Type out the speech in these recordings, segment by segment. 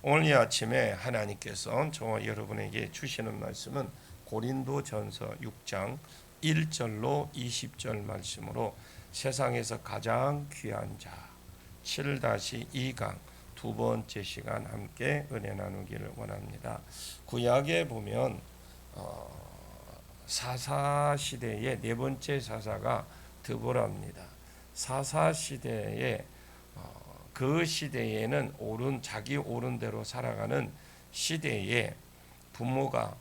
오늘 이 아침에 하나님께서 저와 여러분에게 주시는 말씀은 고린도전서 6장 1절로 20절 말씀으로 세상에서 가장 귀한 자 7-2강 두 번째 시간 함께 은혜 나누기를 원합니다. 구약에 보면 사사시대의 네 번째 사사가 드보라입니다. 사사시대에 그 시대에는 자기 옳은 대로 살아가는 시대에 부모가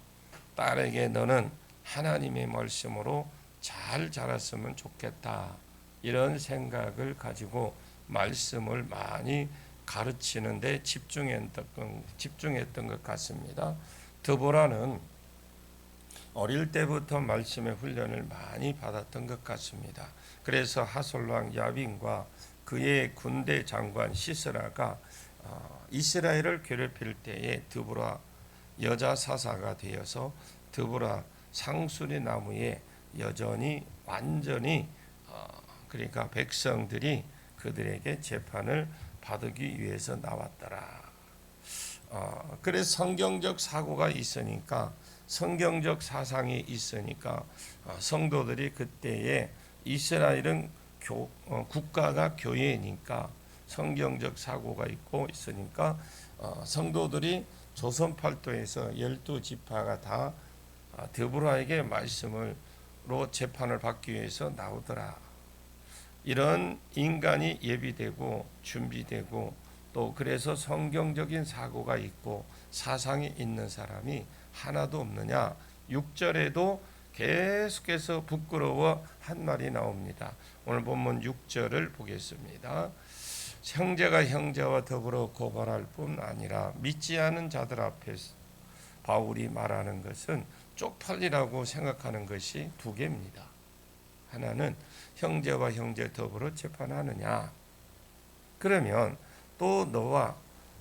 딸에게 너는 하나님의 말씀으로 잘 자랐으면 좋겠다 이런 생각을 가지고 말씀을 많이 가르치는데 집중했던 것 같습니다. 드보라는 어릴 때부터 말씀의 훈련을 많이 받았던 것 같습니다. 그래서 하솔왕 야빈과 그의 군대 장관 시스라가 이스라엘을 괴롭힐 때에 드보라 여자 사사가 되어서 드보라 상수리 나무에 여전히 완전히 그러니까 백성들이 그들에게 재판을 받기 위해서 나왔더라. 그래서 성경적 사고가 있으니까 성경적 사상이 있으니까 성도들이 그때에 이스라엘은 국가가 교회니까 성경적 사고가 있고 있으니까 성도들이 조선 팔도에서 12지파가 다 드보라에게 말씀으로 재판을 받기 위해서 나오더라. 이런 인간이 예비되고 준비되고 또 그래서 성경적인 사고가 있고 사상이 있는 사람이 하나도 없느냐. 6절에도 계속해서 부끄러워 한 말이 나옵니다. 오늘 본문 6절을 보겠습니다. 형제가 형제와 더불어 고발할 뿐 아니라 믿지 않은 자들 앞에서 바울이 말하는 것은 쪽팔리라고 생각하는 것이 두 개입니다. 하나는 형제와 형제 더불어 재판하느냐. 그러면 또 너와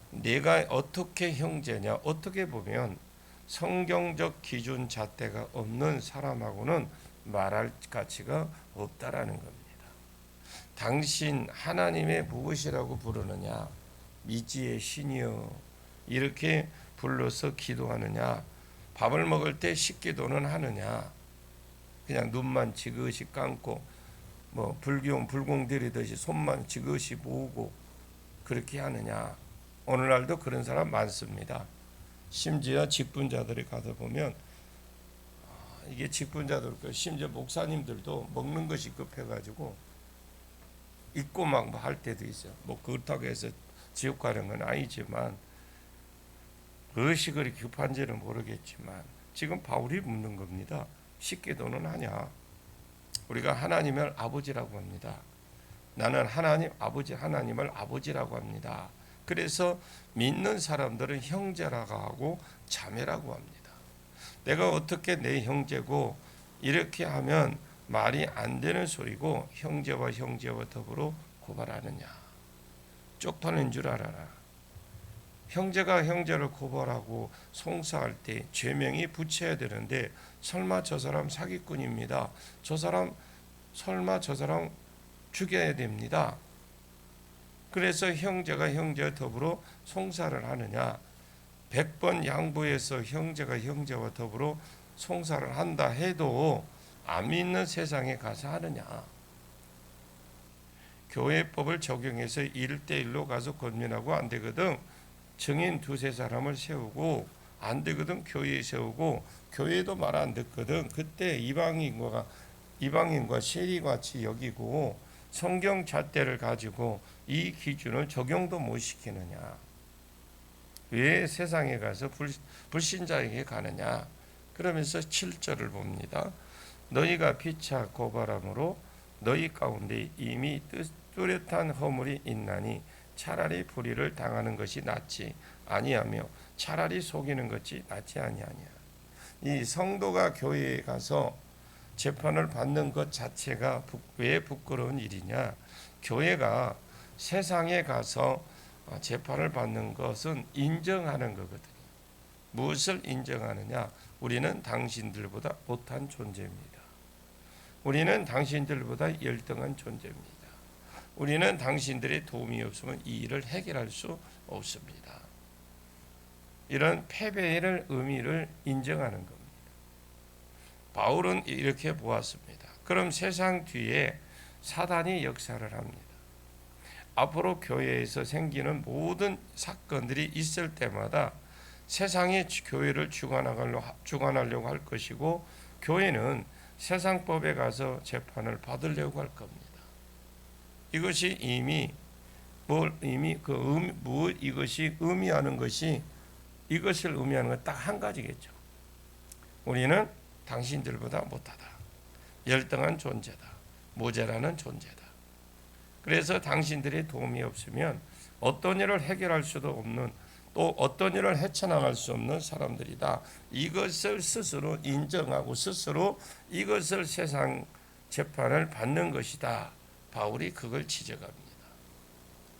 내가 어떻게 형제냐. 어떻게 보면 성경적 기준 잣대가 없는 사람하고는 말할 가치가 없다라는 겁니다. 당신 하나님의 무엇이라고 부르느냐. 미지의 신이여 이렇게 불러서 기도하느냐. 밥을 먹을 때 식기도는 하느냐. 그냥 눈만 지그시 감고 불공 들이듯이 손만 지그시 모으고 그렇게 하느냐. 오늘날도 그런 사람 많습니다. 심지어 직분자들이 가다 보면 이게 직분자들 심지어 목사님들도 먹는 것이 급해가지고 잊고 막 할 때도 있어요. 그렇다고 해서 지옥 가는 건 아니지만 그것이 그리 급한지는 모르겠지만 지금 바울이 묻는 겁니다. 식기도는 하냐. 우리가 하나님을 아버지라고 합니다. 나는 하나님을 아버지라고 합니다. 그래서 믿는 사람들은 형제라고 하고 자매라고 합니다. 내가 어떻게 내 형제고 이렇게 하면 말이 안 되는 소리고 형제와 더불어 고발하느냐. 쪽팔린 줄 알아라. 형제가 형제를 고발하고 송사할 때 죄명이 붙여야 되는데 설마 저 사람 사기꾼입니다. 설마 저 사람 죽여야 됩니다. 그래서 형제가 형제와 더불어 송사를 하느냐. 100번 양보해서 형제가 형제와 더불어 송사를 한다 해도 안 믿는 세상에 가서 하느냐. 교회법을 적용해서 1대1로 가서 권면하고 안 되거든. 증인 2-3사람을 세우고 안 되거든. 교회에 세우고 교회도 말 안 듣거든. 그때 이방인과 세리같이 여기고 성경 잣대를 가지고 이 기준을 적용도 못 시키느냐. 왜 세상에 가서 불신자에게 가느냐. 그러면서 7절을 봅니다. 너희가 피차 고발함으로 너희 가운데 이미 뚜렷한 허물이 있나니 차라리 불의를 당하는 것이 낫지 아니하며 차라리 속이는 것이 낫지 아니하냐. 이 성도가 교회에 가서 재판을 받는 것 자체가 왜 부끄러운 일이냐. 교회가 세상에 가서 재판을 받는 것은 인정하는 거거든요. 무엇을 인정하느냐. 우리는 당신들보다 못한 존재입니다. 우리는 당신들보다 열등한 존재입니다. 우리는 당신들의 도움이 없으면 이 일을 해결할 수 없습니다. 이런 패배의 의미를 인정하는 겁니다. 바울은 이렇게 보았습니다. 그럼 세상 뒤에 사단이 역사를 합니다. 앞으로 교회에서 생기는 모든 사건들이 있을 때마다 세상이 교회를 주관하려고 할 것이고, 교회는 세상법에 가서 재판을 받으려고 할 겁니다. 이것이 이것이 의미하는 것이, 이것을 의미하는 건 딱 한 가지겠죠. 우리는 당신들보다 못하다. 열등한 존재다. 모자라는 존재다. 그래서 당신들의 도움이 없으면 어떤 일을 해결할 수도 없는, 또 어떤 일을 헤쳐나갈 수 없는 사람들이다. 이것을 스스로 인정하고 스스로 이것을 세상 재판을 받는 것이다. 바울이 그걸 지적합니다.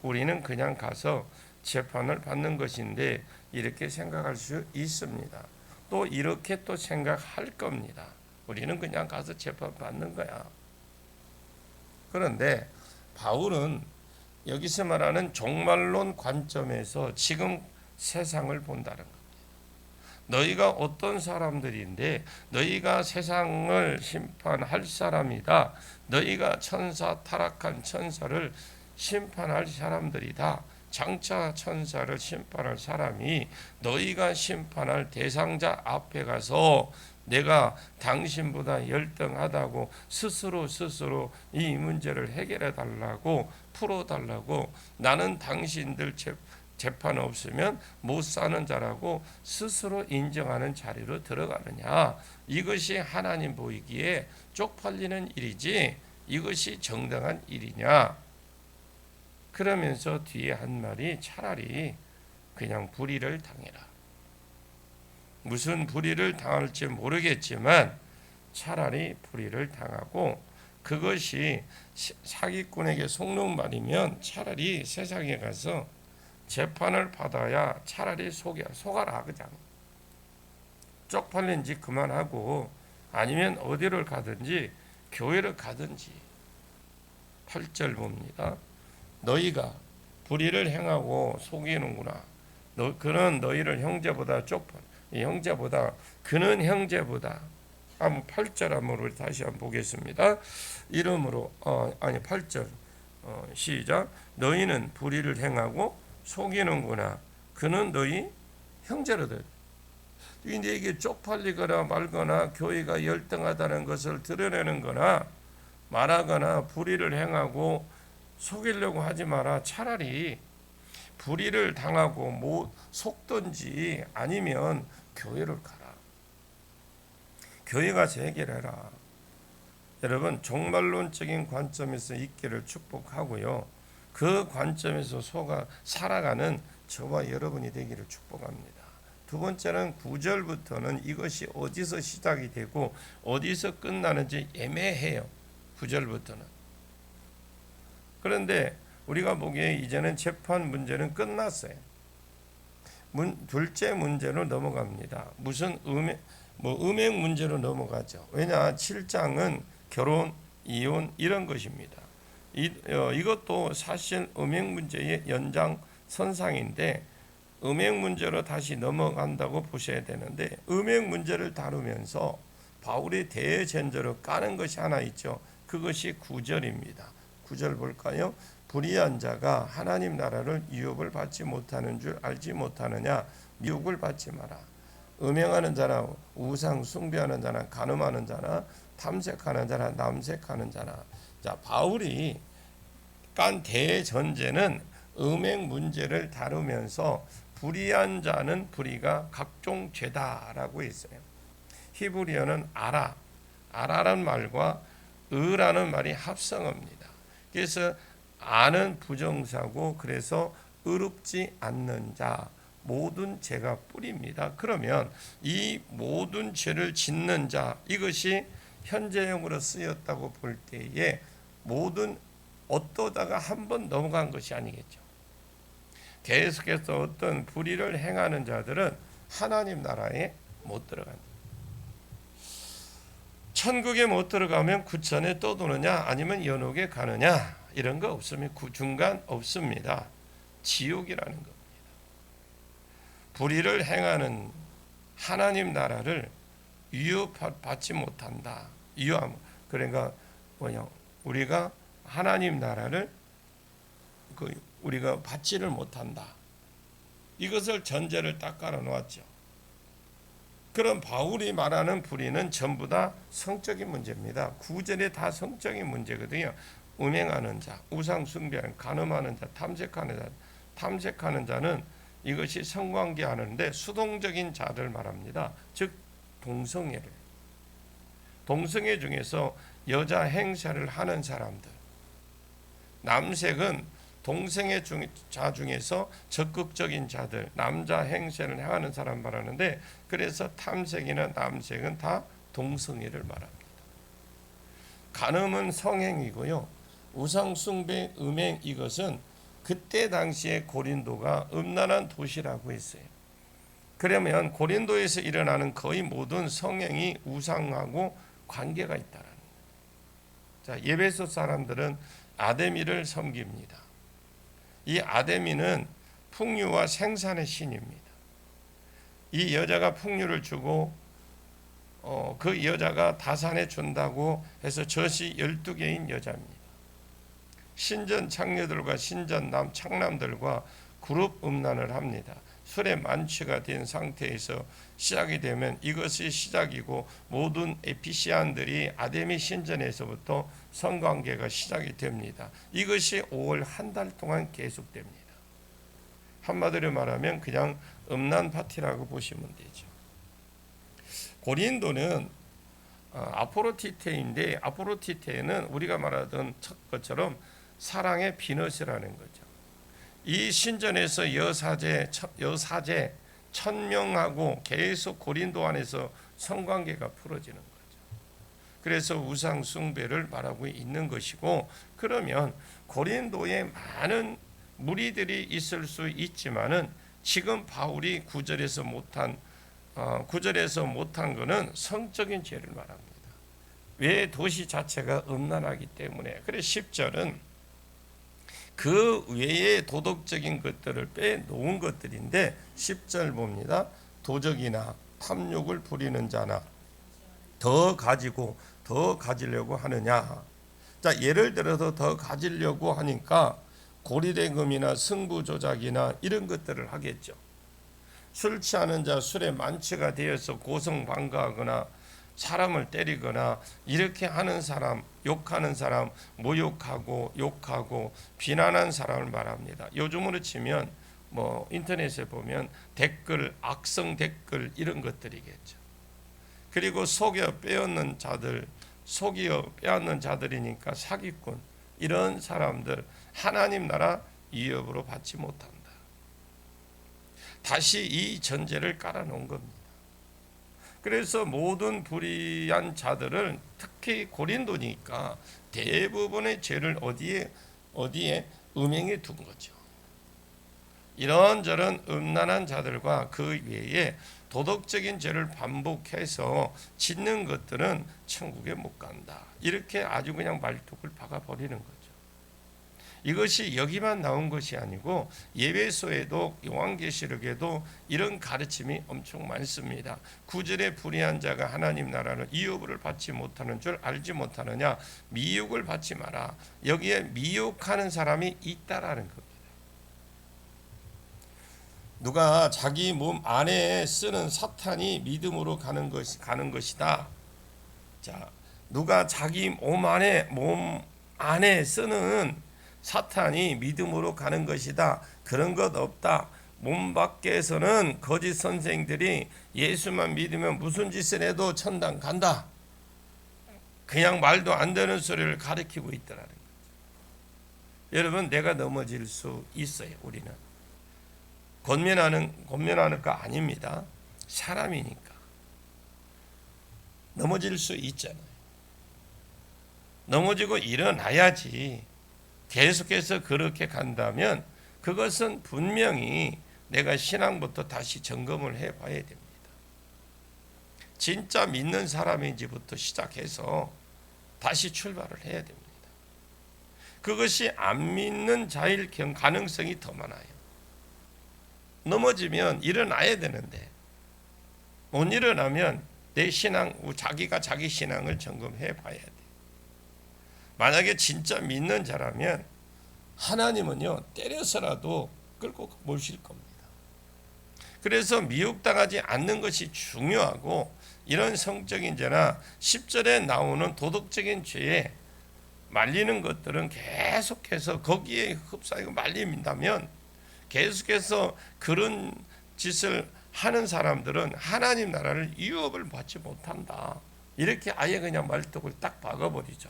우리는 그냥 가서 재판을 받는 것인데 이렇게 생각할 수 있습니다. 또 이렇게 또 생각할 겁니다. 우리는 그냥 가서 재판 받는 거야. 그런데 바울은 여기서 말하는 종말론 관점에서 지금 세상을 본다는 겁니다. 너희가 어떤 사람들인데, 너희가 세상을 심판할 사람이다. 너희가 타락한 천사를 심판할 사람들이다. 장차 천사를 심판할 사람이 너희가 심판할 대상자 앞에 가서 내가 당신보다 열등하다고 스스로 이 문제를 해결해 달라고, 풀어 달라고, 나는 당신들 재판 없으면 못 사는 자라고 스스로 인정하는 자리로 들어가느냐. 이것이 하나님 보이기에 쪽팔리는 일이지 이것이 정당한 일이냐. 그러면서 뒤에 한 말이 차라리 그냥 불의를 당해라. 무슨 불의를 당할지 모르겠지만 차라리 불의를 당하고, 그것이 사기꾼에게 속는 말이면 차라리 세상에 가서 재판을 받아야 차라리 속아라. 그냥 쪽팔린 짓 그만하고, 아니면 어디를 가든지 교회를 가든지. 8절 봅니다. 너희가 불의를 행하고 속이는구나. 그는 너희를 그는 형제보다. 한번 8절 한번 다시 한번 보겠습니다. 8절 시작. 너희는 불의를 행하고 속이는구나. 그는 너희 형제로들. 근데 이게 쪽팔리거나 말거나 교회가 열등하다는 것을 드러내는 거나 말하거나 불의를 행하고 속이려고 하지 마라. 차라리 불의를 당하고 속든지 아니면 교회를 가라. 교회 가서 해결해라. 여러분, 종말론적인 관점에서 있기를 축복하고요. 그 관점에서 살아가는 저와 여러분이 되기를 축복합니다. 두 번째는 9절부터는 이것이 어디서 시작이 되고 어디서 끝나는지 애매해요. 9절부터는. 그런데 우리가 보기에 이제는 재판 문제는 끝났어요. 둘째 문제로 넘어갑니다. 무슨 음행 문제로 넘어가죠. 왜냐, 7장은 결혼, 이혼 이런 것입니다. 이것도 사실 음행 문제의 연장선상인데 음행 문제로 다시 넘어간다고 보셔야 되는데, 음행 문제를 다루면서 바울이 대전제로 까는 것이 하나 있죠. 그것이 9절입니다. 9절 볼까요? 불의한 자가 하나님 나라를 유업을 받지 못하는 줄 알지 못하느냐. 미혹을 받지 마라. 음행하는 자나 우상 숭배하는 자나 간음하는 자나 탐색하는 자나 남색하는 자나. 자, 바울이 깐 대전제는 음행 문제를 다루면서 불의한 자는 불의가 각종 죄다라고 했어요. 히브리어는 아라라는 말과 의라는 말이 합성어입니다. 그래서 아는 부정사고, 그래서 의롭지 않는 자, 모든 죄가 뿌리입니다. 그러면 이 모든 죄를 짓는 자, 이것이 현재형으로 쓰였다고 볼 때에 모든 어떠다가 한번 넘어간 것이 아니겠죠. 계속해서 어떤 불의를 행하는 자들은 하나님 나라에 못 들어간다. 천국에 못 들어가면 구천에 떠도느냐 아니면 연옥에 가느냐, 이런 거 없으면 중간 없습니다. 지옥이라는 겁니다. 불의를 행하는 하나님 나라를 위협받지 못한다. 그러니까 우리가 하나님 나라를 우리가 받지를 못한다. 이것을 전제를 딱 깔아 놓았죠. 그럼 바울이 말하는 불의는 전부 다 성적인 문제입니다. 구절에 다 성적인 문제거든요. 음행하는 자, 우상 숭배하는, 간음하는 자, 탐색하는 자. 탐색하는 자는 이것이 성관계하는데 수동적인 자를 말합니다. 즉 동성애를. 동성애 중에서 여자 행세를 하는 사람들. 남색은 동성애 자 중에서 적극적인 자들, 남자 행세를 행하는 사람 말하는데, 그래서 탐색이나 남색은 다 동성애를 말합니다. 간음은 성행이고요. 우상숭배, 음행, 이것은 그때 당시에 고린도가 음란한 도시라고 했어요. 그러면 고린도에서 일어나는 거의 모든 성행이 우상하고 관계가 있다라는 거예요. 자, 에베소 사람들은 아데미를 섬깁니다. 이 아데미는 풍류와 생산의 신입니다. 이 여자가 풍류를 주고 그 여자가 다산해 준다고 해서 젖이 12개인 여자입니다. 신전 창녀들과 신전 창남들과 그룹 음란을 합니다. 술에 만취가 된 상태에서 시작이 되면 이것이 시작이고, 모든 에피시안들이 아데미 신전에서부터 성관계가 시작이 됩니다. 이것이 5월 한 달 동안 계속됩니다. 한마디로 말하면 그냥 음란 파티라고 보시면 되죠. 고린도는 아포로티테인데, 아포로티테는 우리가 말하던 것처럼 사랑의 비너스라는 거죠. 이 신전에서 여사제 1000명하고 계속 고린도 안에서 성관계가 풀어지는 거죠. 그래서 우상 숭배를 말하고 있는 것이고, 그러면 고린도에 많은 무리들이 있을 수 있지만은 지금 바울이 구절에서 못한 거는 성적인 죄를 말합니다. 왜? 도시 자체가 음란하기 때문에. 그래서 10절은 그 외의 도덕적인 것들을 빼놓은 것들인데, 10절 봅니다. 도적이나 탐욕을 부리는 자나 더 가지고 더 가지려고 하느냐. 자, 예를 들어서 더 가지려고 하니까 고리대금이나 승부조작이나 이런 것들을 하겠죠. 술 취하는 자, 술에 만취가 되어서 고성방가하거나 사람을 때리거나 이렇게 하는 사람, 욕하는 사람, 모욕하고 욕하고 비난한 사람을 말합니다. 요즘으로 치면 인터넷에 보면 댓글, 악성 댓글 이런 것들이겠죠. 그리고 속여 빼앗는 자들이니까 사기꾼, 이런 사람들 하나님 나라 위협으로 받지 못한다. 다시 이 전제를 깔아놓은 겁니다. 그래서 모든 불의한 자들을, 특히 고린도니까 대부분의 죄를 어디에 음행에 둔 거죠. 이런저런 음란한 자들과 그 외에 도덕적인 죄를 반복해서 짓는 것들은 천국에 못 간다. 이렇게 아주 그냥 말뚝을 박아버리는 거죠. 이것이 여기만 나온 것이 아니고 예배소에도, 요한계시록에도 이런 가르침이 엄청 많습니다. 9절에 불의한 자가 하나님 나라를 위협을 받지 못하는 줄 알지 못하느냐. 미혹을 받지 마라. 여기에 미혹하는 사람이 있다라는 겁니다. 누가 자기 몸 안에 쓰는 사탄이 믿음으로 가는 것이다. 자, 누가 자기 몸 안에 쓰는 사탄이 믿음으로 가는 것이다. 그런 것 없다. 몸 밖에서는 거짓 선생들이 예수만 믿으면 무슨 짓을 해도 천당 간다. 그냥 말도 안 되는 소리를 가르치고 있더라는 거죠. 여러분, 내가 넘어질 수 있어요. 우리는 권면하는 거 아닙니다. 사람이니까 넘어질 수 있잖아요. 넘어지고 일어나야지. 계속해서 그렇게 간다면 그것은 분명히 내가 신앙부터 다시 점검을 해봐야 됩니다. 진짜 믿는 사람인지부터 시작해서 다시 출발을 해야 됩니다. 그것이 안 믿는 자일 가능성이 더 많아요. 넘어지면 일어나야 되는데 못 일어나면 내 신앙, 자기가 자기 신앙을 점검해 봐야 돼. 만약에 진짜 믿는 자라면 하나님은요 때려서라도 끌고 모실 겁니다. 그래서 미혹당하지 않는 것이 중요하고, 이런 성적인 죄나 10절에 나오는 도덕적인 죄에 말리는 것들은 계속해서 거기에 흡사하고 말린다면, 계속해서 그런 짓을 하는 사람들은 하나님 나라를 유업을 받지 못한다. 이렇게 아예 그냥 말뚝을 딱 박아버리죠.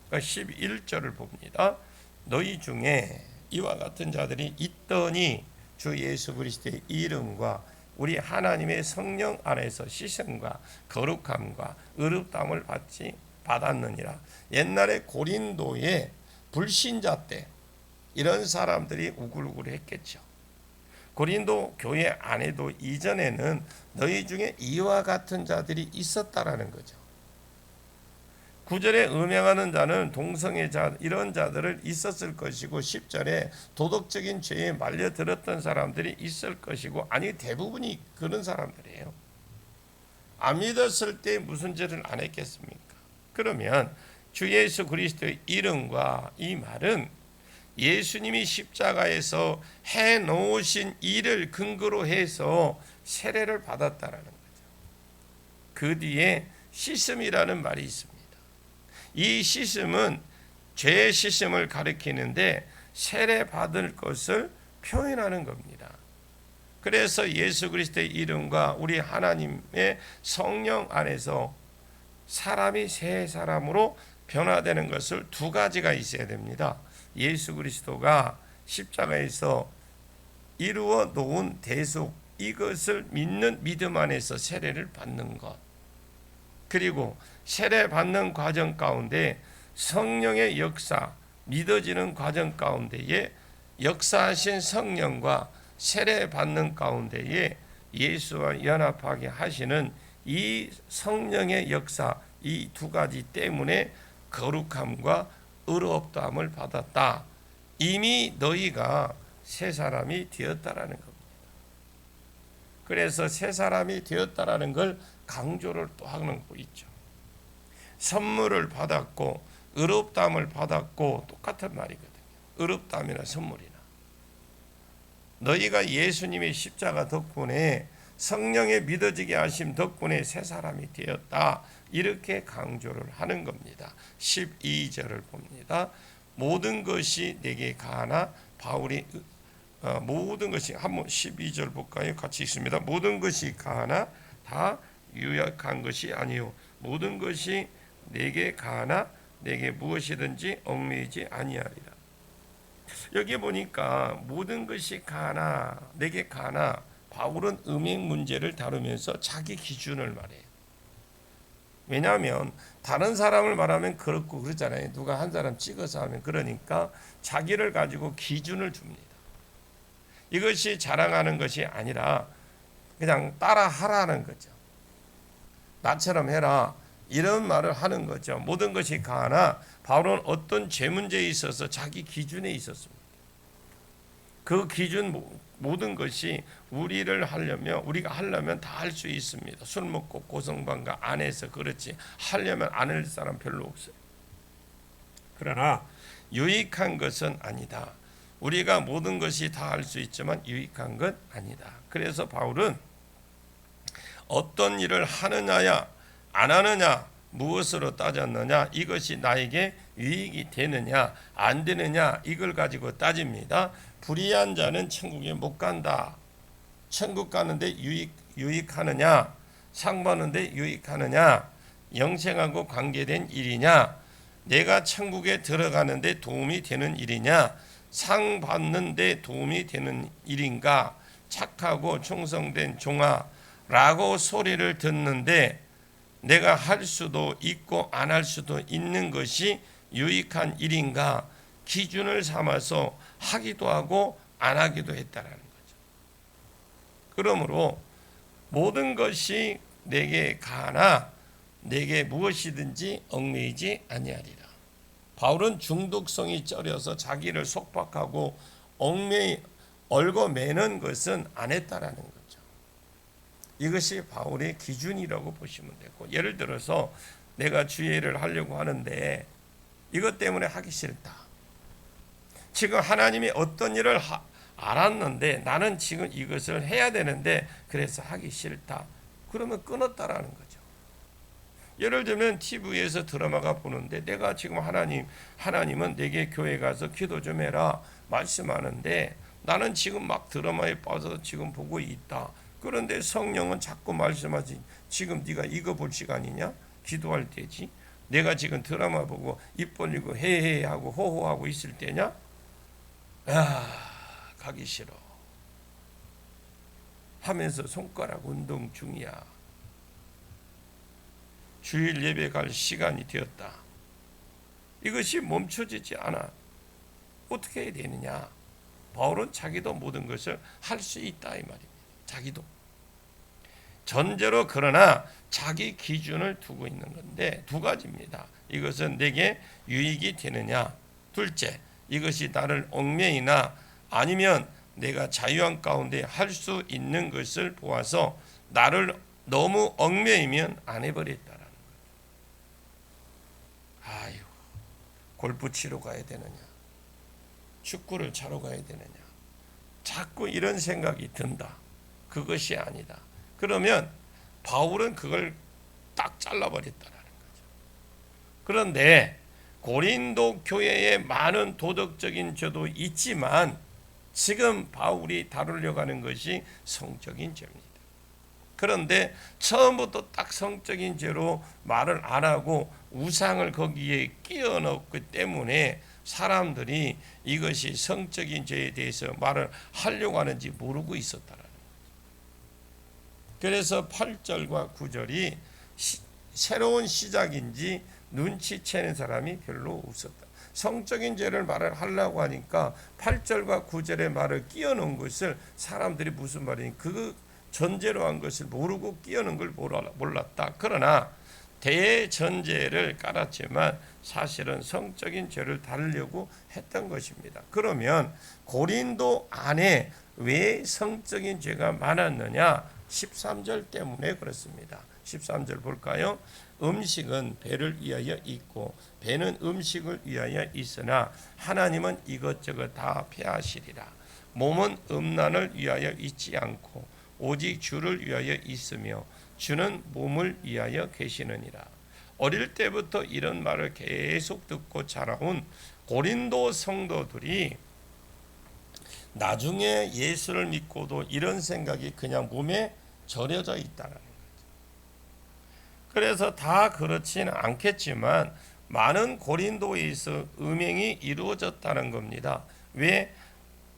그러니까 11절을 봅니다. 너희 중에 이와 같은 자들이 있더니 주 예수 그리스도의 이름과 우리 하나님의 성령 안에서 씻음과 거룩함과 의롭다함을 받았느니라. 옛날에 고린도의 불신자 때 이런 사람들이 우글우글했겠죠. 고린도 교회 안에도 이전에는 너희 중에 이와 같은 자들이 있었다라는 거죠. 9절에 음행하는 자는 동성애 자, 이런 자들을 있었을 것이고, 10절에 도덕적인 죄에 말려들었던 사람들이 있을 것이고, 아니 대부분이 그런 사람들이에요. 안 믿었을 때 무슨 죄를 안 했겠습니까? 그러면 주 예수 그리스도의 이름과, 이 말은 예수님이 십자가에서 해놓으신 일을 근거로 해서 세례를 받았다라는 거죠. 그 뒤에 씻음이라는 말이 있습니다. 이 씻음은 죄 씻음을 가리키는데 세례 받을 것을 표현하는 겁니다. 그래서 예수 그리스도의 이름과 우리 하나님의 성령 안에서 사람이 새 사람으로 변화되는 것을 두 가지가 있어야 됩니다. 예수 그리스도가 십자가에서 이루어 놓은 대속, 이것을 믿는 믿음 안에서 세례를 받는 것, 그리고 세례 받는 과정 가운데 성령의 역사, 믿어지는 과정 가운데에 역사하신 성령과 세례 받는 가운데에 예수와 연합하게 하시는 이 성령의 역사, 이 두 가지 때문에 거룩함과 의롭다함을 받았다. 이미 너희가 새 사람이 되었다라는 겁니다. 그래서 새 사람이 되었다라는 걸 강조를 또 하는 거 있죠. 선물을 받았고 의롭다함을 받았고 똑같은 말이거든요. 의롭다함이나 선물이나. 너희가 예수님의 십자가 덕분에 성령의 믿어지게 하심 덕분에 새 사람이 되었다. 이렇게 강조를 하는 겁니다. 12절을 봅니다. 모든 것이 내게 가하나 바울이 모든 것이, 한번 12절 볼까요? 같이 읽습니다. 모든 것이 가하나 다 유익한 것이 아니요 모든 것이 내게 가하나 내게 무엇이든지 얽매이지 아니하리라. 여기 보니까 모든 것이 가하나 내게 가하나, 바울은 음행 문제를 다루면서 자기 기준을 말해요. 왜냐하면 다른 사람을 말하면 그렇고 그러잖아요. 누가 한 사람 찍어서 하면. 그러니까 자기를 가지고 기준을 줍니다. 이것이 자랑하는 것이 아니라 그냥 따라 하라는 거죠. 나처럼 해라, 이런 말을 하는 거죠. 모든 것이 가하나, 바울은 어떤 죄 문제에 있어서 자기 기준에 있었습니다. 그 기준, 모든 것이 우리가 하려면 다 할 수 있습니다. 술 먹고 고성방가 안에서 그렇지 하려면 안 할 사람 별로 없어요. 그러나 유익한 것은 아니다. 우리가 모든 것이 다 할 수 있지만 유익한 것 아니다. 그래서 바울은 어떤 일을 하느냐야 안 하느냐, 무엇으로 따졌느냐, 이것이 나에게 유익이 되느냐 안 되느냐, 이걸 가지고 따집니다. 불의한 자는 천국에 못 간다. 천국 가는데 유익하느냐, 상 받는데 유익하느냐, 영생하고 관계된 일이냐, 내가 천국에 들어가는데 도움이 되는 일이냐, 상 받는데 도움이 되는 일인가, 착하고 충성된 종아라고 소리를 듣는데 내가 할 수도 있고 안 할 수도 있는 것이 유익한 일인가, 기준을 삼아서 하기도 하고 안 하기도 했다라는 거죠. 그러므로 모든 것이 내게 가하나 내게 무엇이든지 얽매이지 아니하리라. 바울은 중독성이 쩔여서 자기를 속박하고 얽어매는 것은 안 했다라는 거죠. 이것이 바울의 기준이라고 보시면 되고, 예를 들어서 내가 주일을 하려고 하는데 이것 때문에 하기 싫다. 지금 하나님이 어떤 일을 알았는데 나는 지금 이것을 해야 되는데 그래서 하기 싫다. 그러면 끊었다라는 거죠. 예를 들면 TV에서 드라마가 보는데 내가 지금 하나님은 내게 교회 가서 기도 좀 해라 말씀하는데 나는 지금 막 드라마에 빠져서 지금 보고 있다. 그런데 성령은 자꾸 말씀하지. 지금 네가 이거 볼 시간이냐? 기도할 때지. 내가 지금 드라마 보고 입 벌리고 헤헤 하고 호호하고 있을 때냐? 가기 싫어 하면서 손가락 운동 중이야. 주일 예배 갈 시간이 되었다. 이것이 멈춰지지 않아. 어떻게 해야 되느냐? 바울은 자기도 모든 것을 할 수 있다 이 말입니다. 자기도 전제로 그러나 자기 기준을 두고 있는 건데 두 가지입니다. 이것은 내게 유익이 되느냐, 둘째 이것이 나를 얽매이나 아니면 내가 자유한 가운데 할 수 있는 것을 보아서 나를 너무 얽매이면 안 해버렸다라는 거예요. 아유, 골프 치러 가야 되느냐, 축구를 차러 가야 되느냐, 자꾸 이런 생각이 든다. 그것이 아니다. 그러면 바울은 그걸 딱 잘라버렸다라는 거죠. 그런데 고린도 교회에 많은 도덕적인 죄도 있지만 지금 바울이 다루려고 하는 것이 성적인 죄입니다. 그런데 처음부터 딱 성적인 죄로 말을 안 하고 우상을 거기에 끼워 넣기 때문에 사람들이 이것이 성적인 죄에 대해서 말을 하려고 하는지 모르고 있었다라는 거예요. 그래서 8절과 9절이 새로운 시작인지 눈치채는 사람이 별로 없었다. 성적인 죄를 말을 하려고 하니까 8절과 9절의 말을 끼워 넣은 것을 사람들이 무슨 말이니 그 전제로 한 것을 모르고 끼워 넣은 걸 몰랐다. 그러나 대전제를 깔았지만 사실은 성적인 죄를 다루려고 했던 것입니다. 그러면 고린도 안에 왜 성적인 죄가 많았느냐? 13절 때문에 그렇습니다. 13절 볼까요? 음식은 배를 위하여 있고 배는 음식을 위하여 있으나 하나님은 이것저것 다 폐하시리라. 몸은 음란을 위하여 있지 않고 오직 주를 위하여 있으며 주는 몸을 위하여 계시느니라. 어릴 때부터 이런 말을 계속 듣고 자라온 고린도 성도들이 나중에 예수를 믿고도 이런 생각이 그냥 몸에 절여져 있다는 거죠. 그래서 다 그렇지는 않겠지만 많은 고린도에서 음행이 이루어졌다는 겁니다. 왜?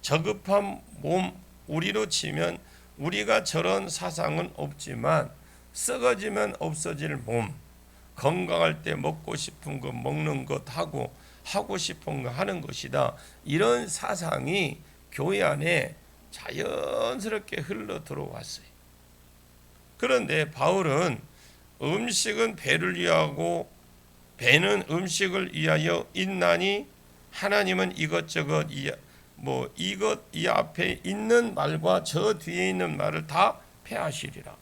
저급한 몸, 우리로 치면 우리가 저런 사상은 없지만 썩어지면 없어질 몸, 건강할 때 먹고 싶은 거 먹는 것 하고 싶은 거 하는 것이다. 이런 사상이 교회 안에 자연스럽게 흘러 들어왔어요. 그런데 바울은 음식은 배를 위하고 배는 음식을 위하여 있나니 하나님은 이것저것 이것 이 앞에 있는 말과 저 뒤에 있는 말을 다 폐하시리라.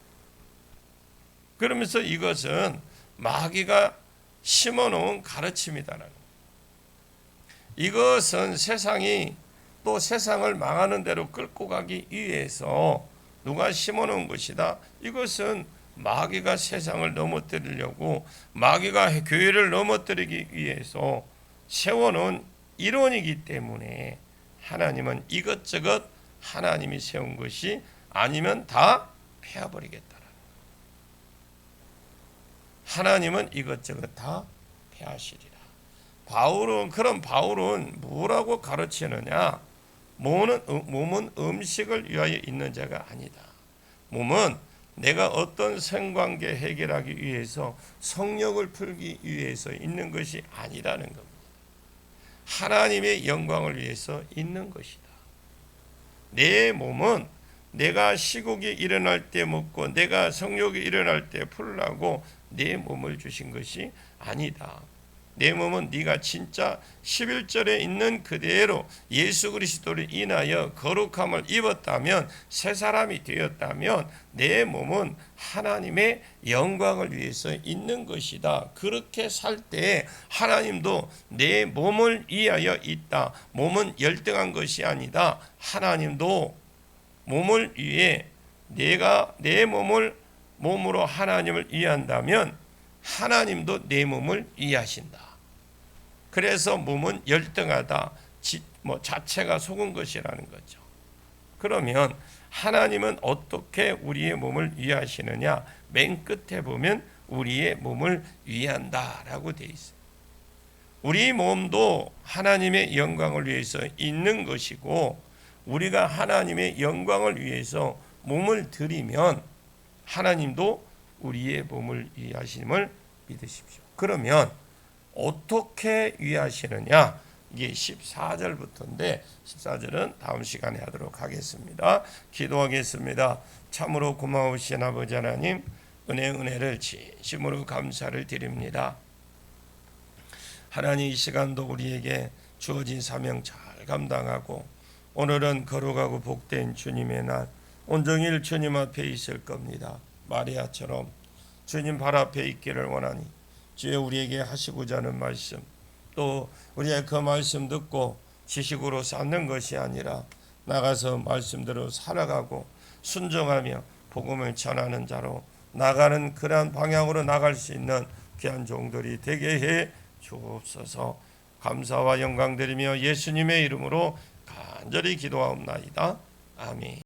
그러면서 이것은 마귀가 심어놓은 가르침이다라는 거예요. 이것은 세상이 또 세상을 망하는 대로 끌고 가기 위해서 누가 심어놓은 것이다. 이것은 마귀가 세상을 넘어뜨리려고 마귀가 교회를 넘어뜨리기 위해서 세워놓은 이론이기 때문에 하나님은 이것저것 하나님이 세운 것이 아니면 다 폐하버리겠다라는 거예요. 하나님은 이것저것 다 폐하시리라. 바울은 뭐라고 가르치느냐? 몸은 음식을 위하여 있는 자가 아니다. 몸은 내가 어떤 성관계 해결하기 위해서 성욕을 풀기 위해서 있는 것이 아니라는 겁니다. 하나님의 영광을 위해서 있는 것이다. 내 몸은 내가 시국이 일어날 때 먹고 내가 성욕이 일어날 때 풀라고 내 몸을 주신 것이 아니다. 내 몸은 네가 진짜 11절에 있는 그대로 예수 그리스도를 인하여 거룩함을 입었다면, 새 사람이 되었다면 내 몸은 하나님의 영광을 위해서 있는 것이다. 그렇게 살 때 하나님도 내 몸을 위하여 있다. 몸은 열등한 것이 아니다. 하나님도 몸을 위해, 내가 내 몸으로 하나님을 위한다면 하나님도 내 몸을 위하신다. 그래서 몸은 열등하다, 자체가 속은 것이라는 거죠. 그러면 하나님은 어떻게 우리의 몸을 위하시느냐? 맨 끝에 보면 우리의 몸을 위한다라고 되어 있어요. 우리 몸도 하나님의 영광을 위해서 있는 것이고, 우리가 하나님의 영광을 위해서 몸을 드리면 하나님도 우리의 몸을 위하심을 믿으십시오. 그러면 어떻게 위하시느냐? 이게 14절부터인데 14절은 다음 시간에 하도록 하겠습니다. 기도하겠습니다. 참으로 고마우신 아버지 하나님, 은혜를 진심으로 감사를 드립니다. 하나님, 이 시간도 우리에게 주어진 사명 잘 감당하고 오늘은 거룩하고 복된 주님의 날, 온종일 주님 앞에 있을 겁니다. 마리아처럼 주님 발 앞에 있기를 원하니 주여 우리에게 하시고자 하는 말씀, 또 우리의 그 말씀 듣고 지식으로 쌓는 것이 아니라 나가서 말씀대로 살아가고 순종하며 복음을 전하는 자로 나가는 그러한 방향으로 나갈 수 있는 귀한 종들이 되게 해 주옵소서. 감사와 영광 드리며 예수님의 이름으로 간절히 기도하옵나이다. 아멘.